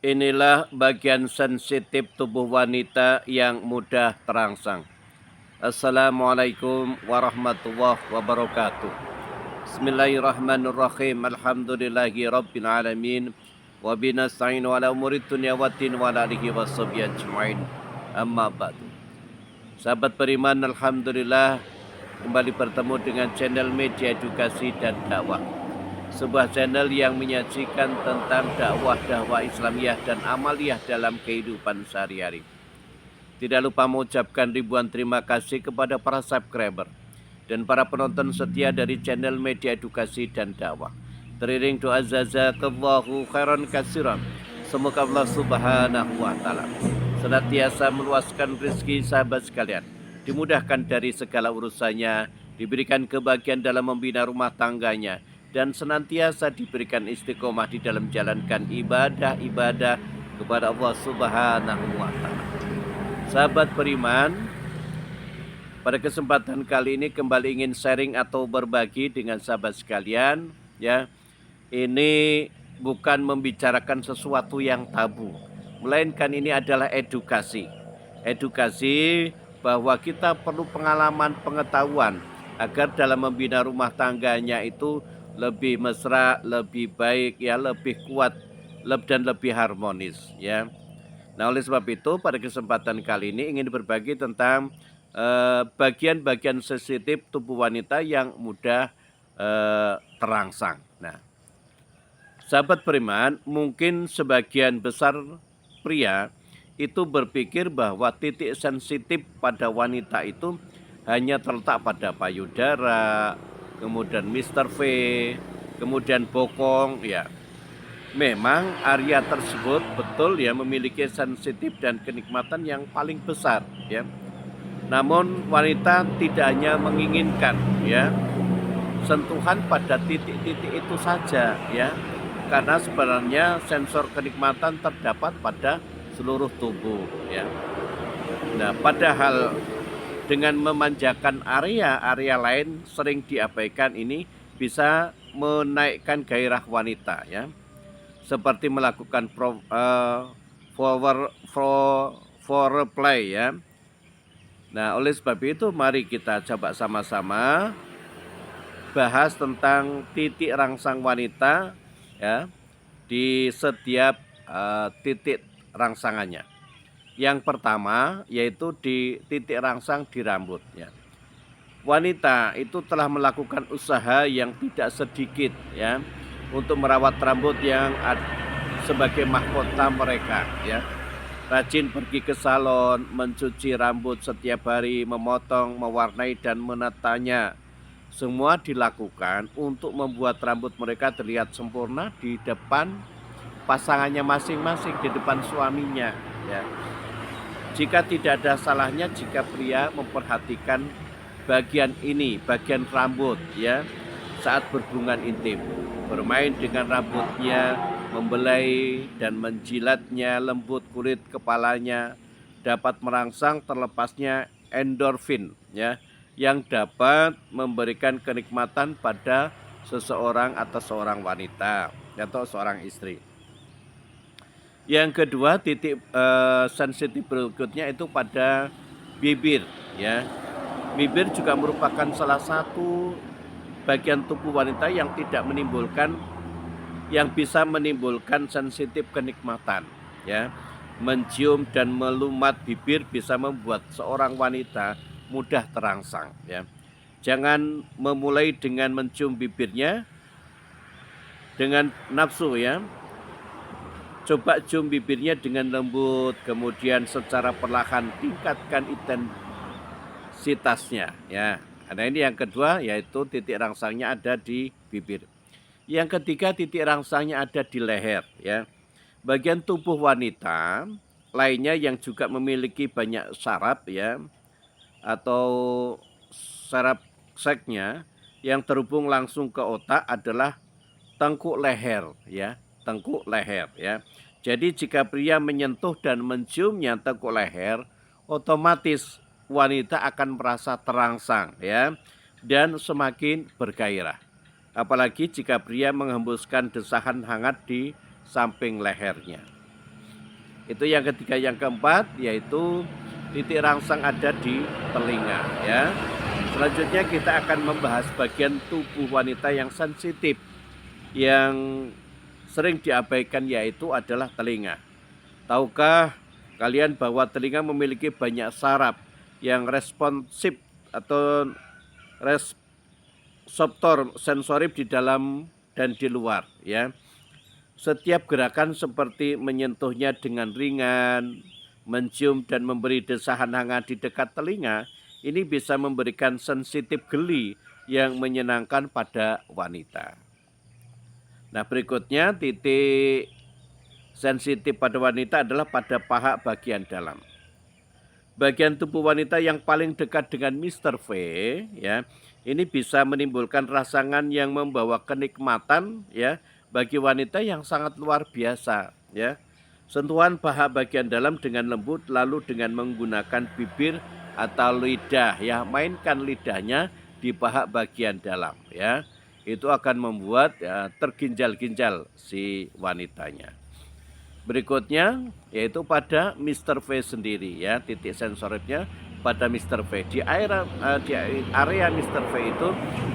Inilah bagian sensitif tubuh wanita yang mudah terangsang. Assalamualaikum warahmatullahi wabarakatuh. Bismillahirrahmanirrahim. Alhamdulillahi rabbil alamin. Wa binasta'inu ala umuri dunya waddin wa ala alihi washabihi ajma'in. Amma ba'du. Sahabat beriman, alhamdulillah kembali bertemu dengan channel Media Edukasi dan Dakwah. Sebuah channel yang menyajikan tentang dakwah-dakwah Islamiyah dan amaliyah dalam kehidupan sehari-hari. Tidak lupa mengucapkan ribuan terima kasih kepada para subscriber dan para penonton setia dari channel Media Edukasi dan Dakwah. Teriring doa jazakallahu khairan katsiran. Semoga Allah Subhanahu wa taala senantiasa meluaskan rezeki sahabat sekalian, dimudahkan dari segala urusannya, diberikan kebahagiaan dalam membina rumah tangganya, dan senantiasa diberikan istiqomah di dalam menjalankan ibadah-ibadah kepada Allah Subhanahu wa taala. Sahabat beriman, pada kesempatan kali ini kembali ingin sharing atau berbagi dengan sahabat sekalian, ya. Ini bukan membicarakan sesuatu yang tabu, melainkan ini adalah edukasi. Edukasi bahwa kita perlu pengalaman, pengetahuan agar dalam membina rumah tangganya itu lebih mesra, lebih baik, ya, lebih kuat dan lebih harmonis, ya. Nah, oleh sebab itu pada kesempatan kali ini ingin berbagi tentang bagian-bagian sensitif tubuh wanita yang mudah terangsang. Nah, sahabat beriman, mungkin sebagian besar pria itu berpikir bahwa titik sensitif pada wanita itu hanya terletak pada payudara, kemudian Mr. V, kemudian bokong, ya. Memang area tersebut betul ya memiliki sensitif dan kenikmatan yang paling besar, ya. Namun wanita tidak hanya menginginkan, ya, sentuhan pada titik-titik itu saja, ya. Karena sebenarnya sensor kenikmatan terdapat pada seluruh tubuh, ya. Nah, padahal dengan memanjakan area-area lain sering diabaikan, ini bisa menaikkan gairah wanita, ya. Seperti melakukan foreplay, ya. Nah, oleh sebab itu mari kita coba sama-sama bahas tentang titik rangsang wanita, ya, di setiap titik rangsangannya. Yang pertama yaitu di titik rangsang di rambut, ya. Wanita itu telah melakukan usaha yang tidak sedikit, ya, untuk merawat rambut yang sebagai mahkota mereka, ya. Rajin pergi ke salon, mencuci rambut setiap hari, memotong, mewarnai dan menatanya. Semua dilakukan untuk membuat rambut mereka terlihat sempurna di depan pasangannya masing-masing, di depan suaminya, ya. Jika tidak ada salahnya jika pria memperhatikan bagian ini, bagian rambut, ya, saat berhubungan intim, bermain dengan rambutnya, membelai dan menjilatnya, lembut kulit kepalanya dapat merangsang terlepasnya endorfin, ya, yang dapat memberikan kenikmatan pada seseorang atau seorang wanita atau seorang istri. Yang kedua, titik sensitif berikutnya itu pada bibir, ya. Bibir juga merupakan salah satu bagian tubuh wanita yang bisa menimbulkan sensitif kenikmatan, ya. Mencium dan melumat bibir bisa membuat seorang wanita mudah terangsang, ya. Jangan memulai dengan mencium bibirnya dengan nafsu, ya. Coba cium bibirnya dengan lembut, kemudian secara perlahan tingkatkan intensitasnya, ya. Nah, ini yang kedua yaitu titik rangsangnya ada di bibir. Yang ketiga, titik rangsangnya ada di leher, ya. Bagian tubuh wanita lainnya yang juga memiliki banyak saraf, ya, atau saraf seknya yang terhubung langsung ke otak adalah tengkuk leher, ya, tengkuk leher, ya. Jadi jika pria menyentuh dan menciumnya tengkuk leher, otomatis wanita akan merasa terangsang, ya, dan semakin bergairah. Apalagi jika pria menghembuskan desahan hangat di samping lehernya. Itu yang ketiga. Yang keempat yaitu titik rangsang ada di telinga ya. Selanjutnya kita akan membahas bagian tubuh wanita yang sensitif yang sering diabaikan, yaitu adalah telinga. Tahukah kalian bahwa telinga memiliki banyak saraf yang responsif atau reseptor sensorik di dalam dan di luar ya. Setiap gerakan seperti menyentuhnya dengan ringan, mencium dan memberi desahan hangat di dekat telinga, ini bisa memberikan sensitif geli yang menyenangkan pada wanita. Nah, berikutnya titik sensitif pada wanita adalah pada paha bagian dalam. Bagian tubuh wanita yang paling dekat dengan Mr. V ya, ini bisa menimbulkan rasangan yang membawa kenikmatan ya bagi wanita yang sangat luar biasa ya. Sentuhan paha bagian dalam dengan lembut lalu dengan menggunakan bibir atau lidah ya, mainkan lidahnya di paha bagian dalam ya. Itu akan membuat ya, terginjal-ginjal si wanitanya. Berikutnya yaitu pada Mr. V sendiri ya, titik sensoriknya pada Mr. V. Di area Mr. V itu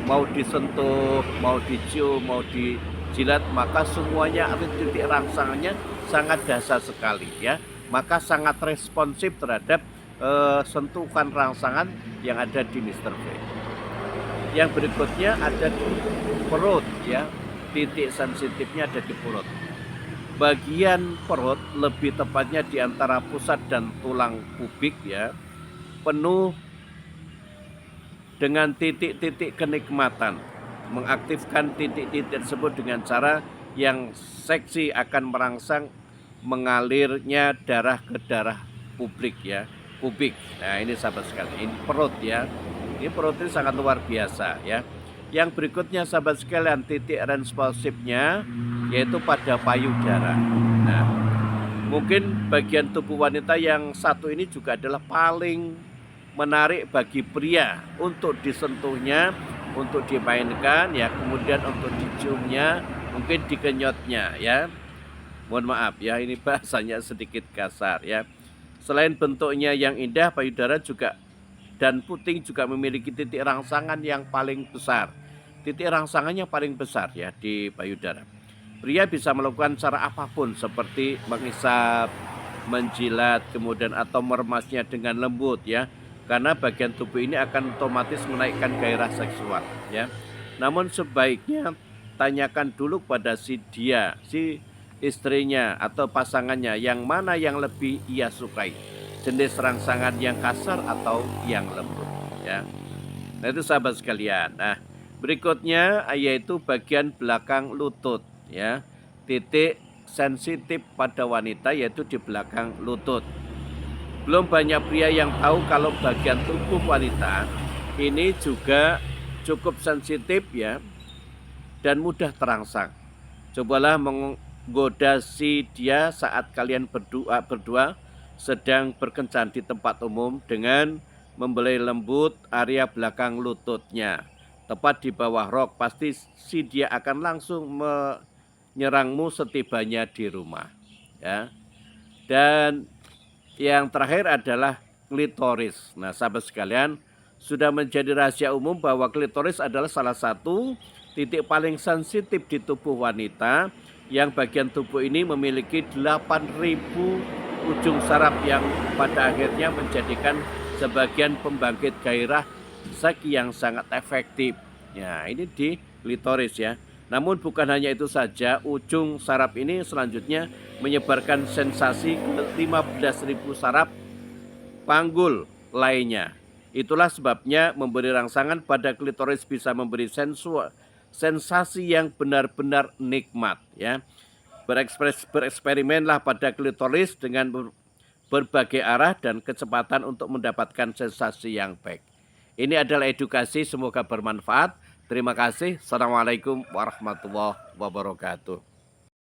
mau disentuh, mau dicium, mau dijilat, maka semuanya titik rangsangannya sangat dasar sekali ya. Maka sangat responsif terhadap sentuhan rangsangan yang ada di Mr. V. Yang berikutnya ada di perut ya, titik sensitifnya ada di perut. Bagian perut, lebih tepatnya di antara pusat dan tulang pubik ya, penuh dengan titik-titik kenikmatan. Mengaktifkan titik-titik tersebut dengan cara yang seksi akan merangsang mengalirnya darah ke darah pubik ya, pubik. Nah, ini sahabat sekalian, ini perut ya. Ini perut ini sangat luar biasa ya. Yang berikutnya sahabat sekalian, titik responsifnya yaitu pada payudara. Nah, mungkin bagian tubuh wanita yang satu ini juga adalah paling menarik bagi pria untuk disentuhnya, untuk dimainkan ya, kemudian untuk diciumnya, mungkin dikenyotnya ya. Mohon maaf ya, ini bahasanya sedikit kasar ya. Selain bentuknya yang indah, payudara juga dan puting juga memiliki titik rangsangan yang paling besar. Titik rangsangannya paling besar ya di payudara. Pria bisa melakukan cara apapun seperti mengisap, menjilat, kemudian atau meremasnya dengan lembut ya. Karena bagian tubuh ini akan otomatis menaikkan gairah seksual ya. Namun sebaiknya tanyakan dulu pada si istrinya atau pasangannya yang mana yang lebih ia sukai. Jenis rangsangan yang kasar atau yang lembut ya. Nah, itu sahabat sekalian. Nah, berikutnya yaitu bagian belakang lutut ya. Titik sensitif pada wanita yaitu di belakang lutut. Belum banyak pria yang tahu kalau bagian tubuh wanita ini juga cukup sensitif ya dan mudah terangsang. Cobalah menggoda si dia saat kalian berdua sedang berkencan di tempat umum dengan membelai lembut area belakang lututnya. Tepat di bawah rok, pasti si dia akan langsung menyerangmu setibanya di rumah ya. Dan yang terakhir adalah klitoris. Nah, sahabat sekalian, sudah menjadi rahasia umum bahwa klitoris adalah salah satu titik paling sensitif di tubuh wanita, yang bagian tubuh ini memiliki 8.000 ujung saraf yang pada akhirnya menjadikan sebagian pembangkit gairah seks yang sangat efektif. Ya, ini di klitoris ya. Namun bukan hanya itu saja, ujung saraf ini selanjutnya menyebarkan sensasi ke 15.000 saraf panggul lainnya. Itulah sebabnya memberi rangsangan pada klitoris bisa memberi sensasi yang benar-benar nikmat ya. Bereksperimenlah pada klitoris dengan berbagai arah dan kecepatan untuk mendapatkan sensasi yang baik. Ini adalah edukasi, semoga bermanfaat. Terima kasih. Assalamualaikum warahmatullahi wabarakatuh.